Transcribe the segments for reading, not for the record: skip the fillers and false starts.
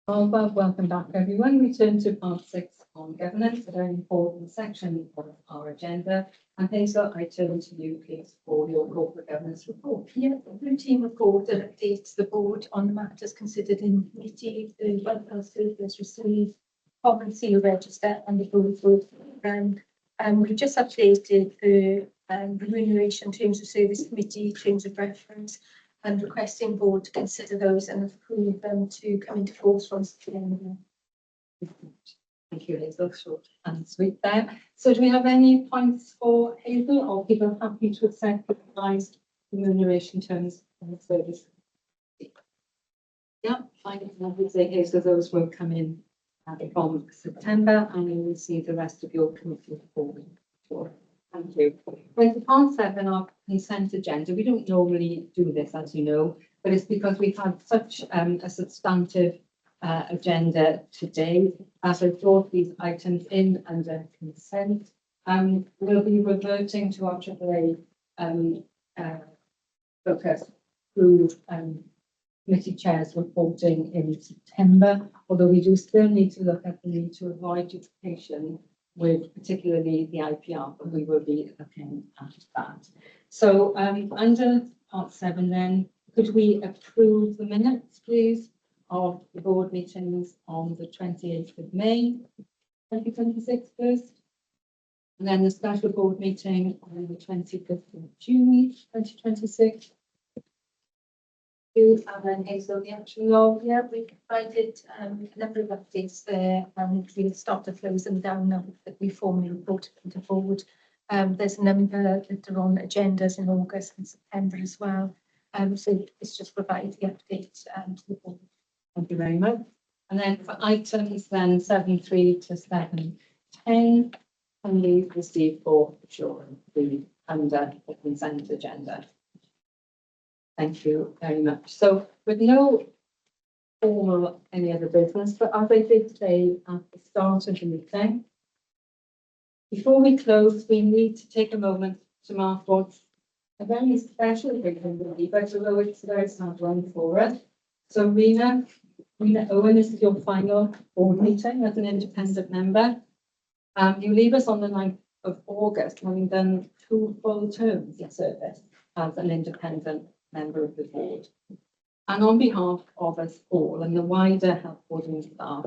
Well, welcome back everyone. We turn to part 6 on governance, a very important section of our agenda. And Hazel, I turn to you please for your corporate governance report. Yeah, the routine report that updates the board on the matters considered in committee. The welfare service received common seal register and the board vote. We've just updated the remuneration terms of service committee terms of reference and requesting board to consider those and approve them to come into force from September. Thank you, Hazel. Short and sweet there. So do we have any points for Hazel, or people happy to accept the revised remuneration terms of the service? Yeah, fine. I would say Hazel, those will come in from September, and you will see the rest of your committee report. Thank you. Well, part 7, our consent agenda. We don't normally do this, as you know, but it's because we've had such a substantive agenda today, as I brought these items in under consent. We'll be reverting to our AAA focus through committee chairs reporting in September, although we do still need to look at the need to avoid duplication with particularly the IPR, but we will be looking at that. So under part 7 then, could we approve the minutes, please, of the board meetings on the 28th of May, 2026 first, and then the special board meeting on the 25th of June, 2026. And then Hazel, the action log. Yeah, we provided a number of updates there, and we'll start to close them down now that we formally reported them to board. There's a number that are on agendas in August and September as well. So it's just provide the update to the board. Thank you very much. And then for items then 7.3 to 7.10, can we receive for sure the under the consent agenda? Thank you very much. So with no formal any other business, but as I did say at the start of the meeting, before we close, we need to take a moment to mark what's a very special occasion, but although it's a very sad one for us. So Rena Owen, this is your final board meeting as an independent member. You leave us on the 9th of August, having done 2 full terms of service as an independent member of the board. And on behalf of us all and the wider Health Board and staff,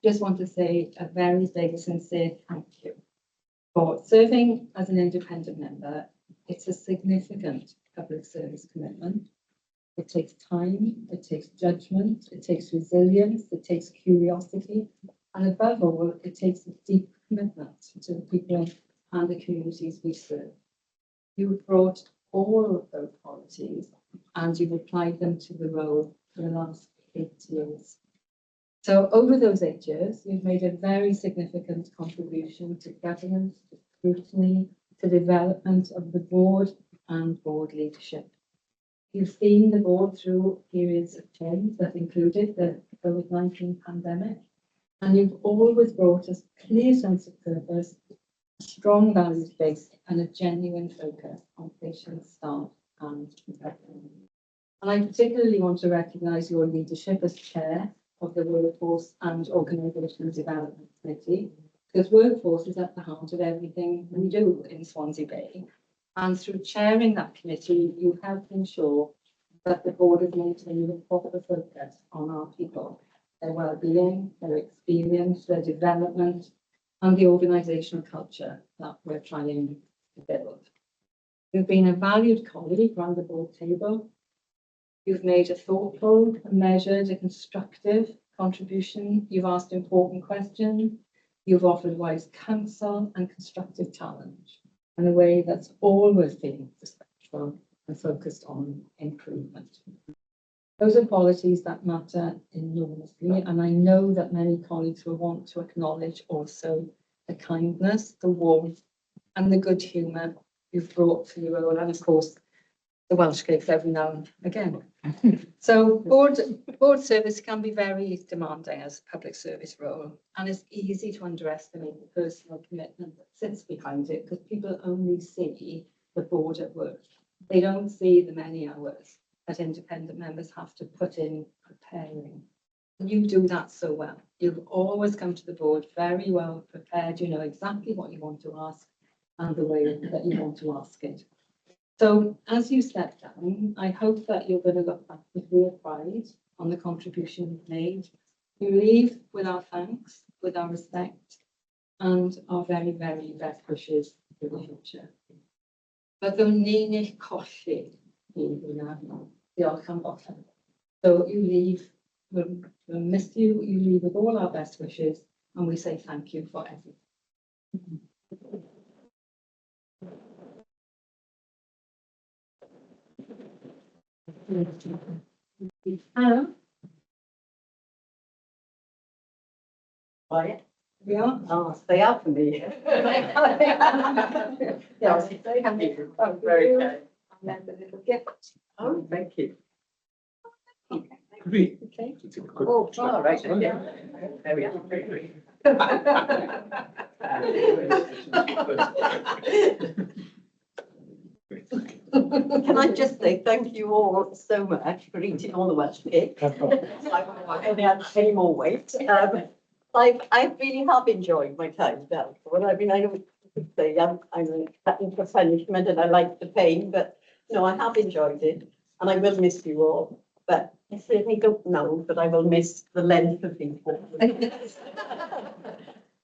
just want to say a very big sincere thank you for serving as an independent member. It's a significant public service commitment. It takes time, it takes judgment, it takes resilience, it takes curiosity, and above all, it takes a deep commitment to the people and the communities we serve. You've brought all of those qualities and you've applied them to the role for the last 8 years. So over those 8 years, you've made a very significant contribution to governance, to scrutiny, to development of the board and board leadership. You've seen the board through periods of change that included the COVID-19 pandemic, and you've always brought a clear sense of purpose, a strong values base, and a genuine focus on patients, staff, and professionals. And I particularly want to recognise your leadership as chair of the Workforce and Organisational Development Committee, because workforce is at the heart of everything we do in Swansea Bay. And through chairing that committee, you help ensure that the board is maintaining a proper focus on our people, their well-being, their experience, their development, and the organisational culture that we're trying to build. You've been a valued colleague around the board table. You've made a thoughtful, a measured, a constructive contribution. You've asked important questions. You've offered wise counsel and constructive challenge in a way that's always been respectful and focused on improvement. Those are qualities that matter enormously, and I know that many colleagues will want to acknowledge also the kindness, the warmth, and the good humour you've brought to your role, and of course, the Welsh cakes every now and again. So board service can be very demanding as a public service role, and it's easy to underestimate the personal commitment that sits behind it because people only see the board at work. They don't see the many hours that independent members have to put in preparing You do that so well. You always come to the board very well prepared. You know exactly what you want to ask and the way that you want to ask it. So as you step down, I hope that you're going to look back with real pride on the contribution you've made. You leave with our thanks, with our respect, and our very, very best wishes for the future. Byddwn ni'n eich colli chi hwnna. Diolch am bollon. So you leave, we'll miss you, you leave with all our best wishes, and we say thank you for everything. Anna, Quiet. we are. Oh, stay out for me. Yes, Thank you. I'm very kind. and then the little gift. Oh, thank you. Great. Okay. Oh, all right. Yeah. Very Can I just say thank you all so much for eating all the Welsh cake? I only had any more weight. I really have enjoyed my time there. I mean, I don't say I'm cutting for punishment and I like the pain, but no, I have enjoyed it and I will miss you all. But I certainly don't know that I will miss the length of people.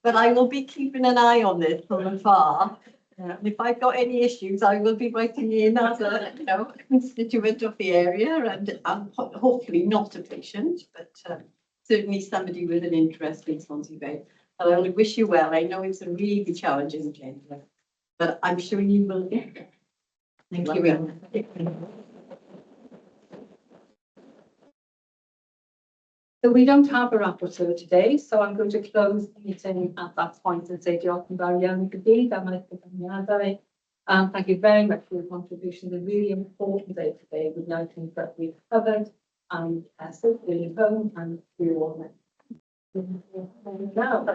But I will be keeping an eye on this from afar. And if I've got any issues, I will be writing in as a, constituent of the area and hopefully not a patient, but certainly somebody with an interest in Swansea Bay. And I would wish you well. I know it's a really challenging agenda, but I'm sure you will get there. Thank you. So we don't have a rapporteur today, so I'm going to close the meeting at that point and say diolch yn fawr iawn i gyd am eich cyfraniadau. Thank you very much for your contribution. A really important day today with now things that we've covered and so really home and we all know. Now,